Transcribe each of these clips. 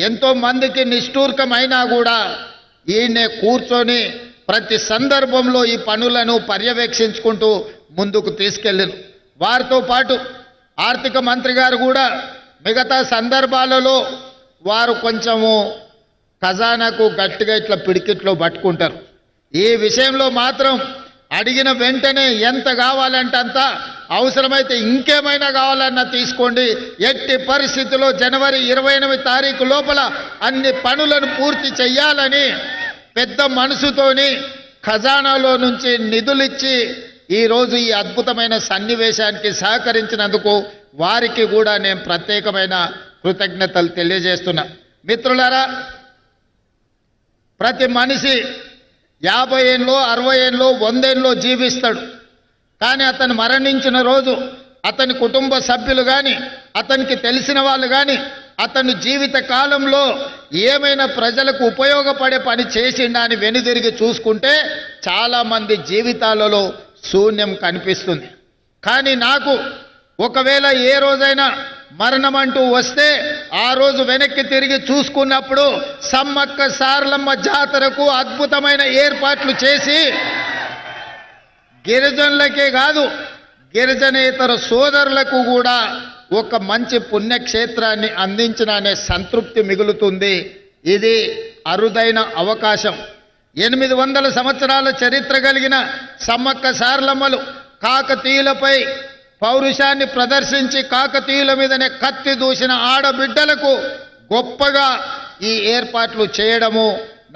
ఎంతో మందికి నిష్ఠూర్కమైనా కూడా ఈయనే కూర్చొని ప్రతి సందర్భంలో ఈ పనులను పర్యవేక్షించుకుంటూ ముందుకు తీసుకెళ్ళారు. వారితో పాటు ఆర్థిక మంత్రి గారు కూడా మిగతా సందర్భాలలో వారు కొంచెము ఖజానాకు గట్టిగా ఇట్లా పిడికిట్లో పట్టుకుంటారు. ఈ విషయంలో మాత్రం అడిగిన వెంటనే ఎంత కావాలంటే అంత, అవసరమైతే ఇంకేమైనా కావాలన్నా తీసుకోండి, ఎట్టి పరిస్థితుల్లో జనవరి 28 తారీఖు లోపల అన్ని పనులను పూర్తి చేయాలని పెద్ద మనసుతోని ఖజానాలో నుంచి నిధులిచ్చి ఈరోజు ఈ అద్భుతమైన సన్నివేశానికి సహకరించినందుకు వారికి కూడా నేను ప్రత్యేకమైన కృతజ్ఞతలు తెలియజేస్తున్నా. మిత్రులారా, ప్రతి మనిషి 50 ఏళ్ళలో 60 ఏళ్ళలో 100 ఏళ్ళలో జీవిస్తాడు. కానీ అతను మరణించిన రోజు అతని కుటుంబ సభ్యులు కానీ అతనికి తెలిసిన వాళ్ళు కానీ అతని జీవిత కాలంలో ఏమైనా ప్రజలకు ఉపయోగపడే పని చేసిండా అని వెనుదిరిగి చూసుకుంటే చాలామంది జీవితాలలో శూన్యం కనిపిస్తుంది. కానీ నాకు ఒకవేళ ఏ రోజైనా మరణం అంటూ వస్తే ఆ రోజు వెనక్కి తిరిగి చూసుకున్నప్పుడు సమ్మక్క సారలమ్మ జాతరకు అద్భుతమైన ఏర్పాట్లు చేసి గిరిజనులకే కాదు గిరిజనేతర సోదరులకు కూడా ఒక మంచి పుణ్యక్షేత్రాన్ని అందించిన అనే సంతృప్తి మిగులుతుంది. ఇది అరుదైన అవకాశం. 800 సంవత్సరాల చరిత్ర కలిగిన సమ్మక్క సారలమ్మలు కాకతీయులపై పౌరుషాన్ని ప్రదర్శించి కాకతీయుల మీదనే కత్తి దూసిన ఆడబిడ్డలకు గొప్పగా ఈ ఏర్పాట్లు చేయడము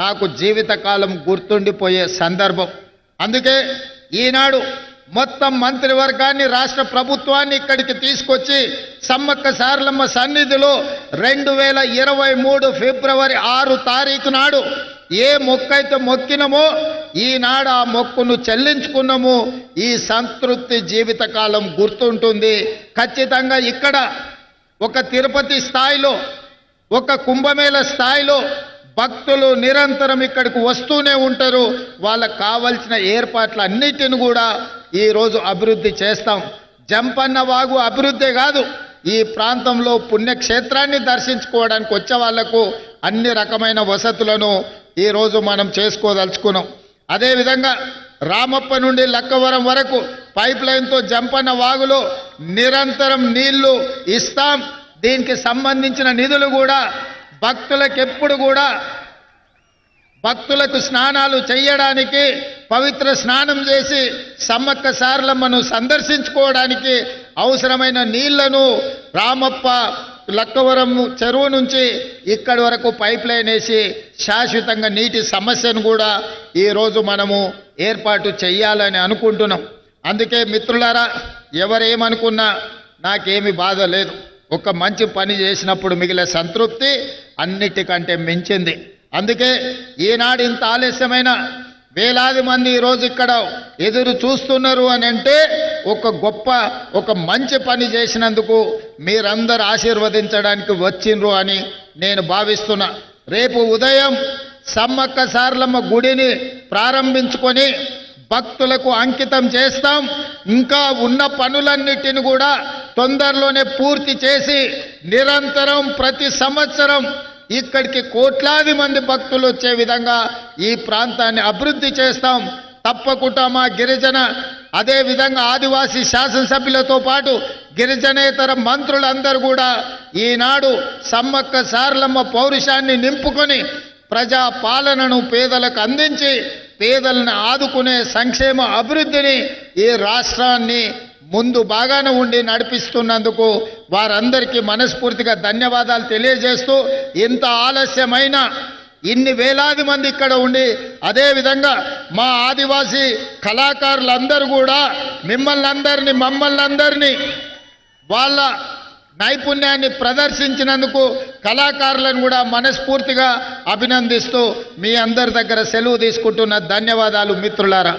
నాకు జీవితకాలం గుర్తుండిపోయే సందర్భం. అందుకే ఈనాడు మొత్తం మంత్రివర్గాన్ని రాష్ట్ర ప్రభుత్వాన్ని ఇక్కడికి తీసుకొచ్చి సమ్మక్క సారలమ్మ సన్నిధిలో 2023 ఫిబ్రవరి 6 తారీఖు నాడు ఏ మొక్కైతే మొక్కినమో ఈనాడు ఆ మొక్కును చెల్లించుకున్నాము. ఈ సంతృప్తి జీవితకాలం గుర్తుంటుంది. ఖచ్చితంగా ఇక్కడ ఒక తిరుపతి స్థాయిలో ఒక కుంభమేళ స్థాయిలో భక్తులు నిరంతరం ఇక్కడికి వస్తూనే ఉంటారు. వాళ్ళకు కావలసిన ఏర్పాట్లన్నిటిని కూడా ఈరోజు అభివృద్ధి చేస్తాం. జంపన్న వాగు అభివృద్ధి కాదు, ఈ ప్రాంతంలో పుణ్యక్షేత్రాన్ని దర్శించుకోవడానికి వచ్చే వాళ్లకు అన్ని రకమైన వసతులను ఈరోజు మనం చేసుకోదలుచుకున్నాం. అదేవిధంగా రామప్ప నుండి లక్కవరం వరకు పైప్ లైన్తో జంపన్న వాగులో నిరంతరం నీళ్లు ఇస్తాం. దీనికి సంబంధించిన నిధులు కూడా భక్తులకు స్నానాలు చేయడానికి పవిత్ర స్నానం చేసి సమ్మక్క సారలమ్మను సందర్శించుకోవడానికి అవసరమైన నీళ్లను రామప్ప లక్కవరం చెరువు నుంచి ఇక్కడి వరకు పైప్ లైన్ వేసి శాశ్వతంగా నీటి సమస్యను కూడా ఈరోజు మనము ఏర్పాటు చేయాలని అనుకుంటున్నాం. అందుకే మిత్రులారా, ఎవరేమనుకున్నా నాకేమి బాధ లేదు. ఒక మంచి పని చేసినప్పుడు మిగిలే సంతృప్తి అన్నిటికంటే మించింది. అందుకే ఈనాడు ఇంత ఆలస్యమైన వేలాది మంది ఈరోజు ఇక్కడ ఎదురు చూస్తున్నారు అని అంటే ఒక మంచి పని చేసినందుకు మీరందరూ ఆశీర్వదించడానికి వచ్చిండ్రు అని నేను భావిస్తున్నా. రేపు ఉదయం సమ్మక్క సారలమ్మ గుడిని ప్రారంభించుకొని భక్తులకు అంకితం చేస్తాం. ఇంకా ఉన్న పనులన్నిటిని కూడా తొందరలోనే పూర్తి చేసి నిరంతరం ప్రతి సంవత్సరం ఇక్కడికి కోట్లాది మంది భక్తులు వచ్చే విధంగా ఈ ప్రాంతాన్ని అభివృద్ధి చేస్తాం. తప్పకుండా మా గిరిజన అదేవిధంగా ఆదివాసీ శాసనసభ్యులతో పాటు గిరిజనేతర మంత్రులందరూ కూడా ఈనాడు సమ్మక్క సారలమ్మ పౌరుషాన్ని నింపుకొని ప్రజా పాలనను పేదలకు అందించి పేదలను ఆదుకునే సంక్షేమ అభివృద్ధిని ఈ రాష్ట్రాన్ని ముందు బాగానే ఉండి నడిపిస్తున్నందుకు వారందరికీ మనస్ఫూర్తిగా ధన్యవాదాలు తెలియజేస్తూ, ఇంత ఆలస్యమైన ఇన్ని వేలాది మంది ఇక్కడ ఉండి అదేవిధంగా మా ఆదివాసీ కళాకారులందరూ కూడా మమ్మల్ని అందరినీ వాళ్ళ నైపుణ్యాన్ని ప్రదర్శించినందుకు కళాకారులను కూడా మనస్ఫూర్తిగా అభినందిస్తూ మీ అందరి దగ్గర సెలవు తీసుకుంటున్న ధన్యవాదాలు మిత్రులారా.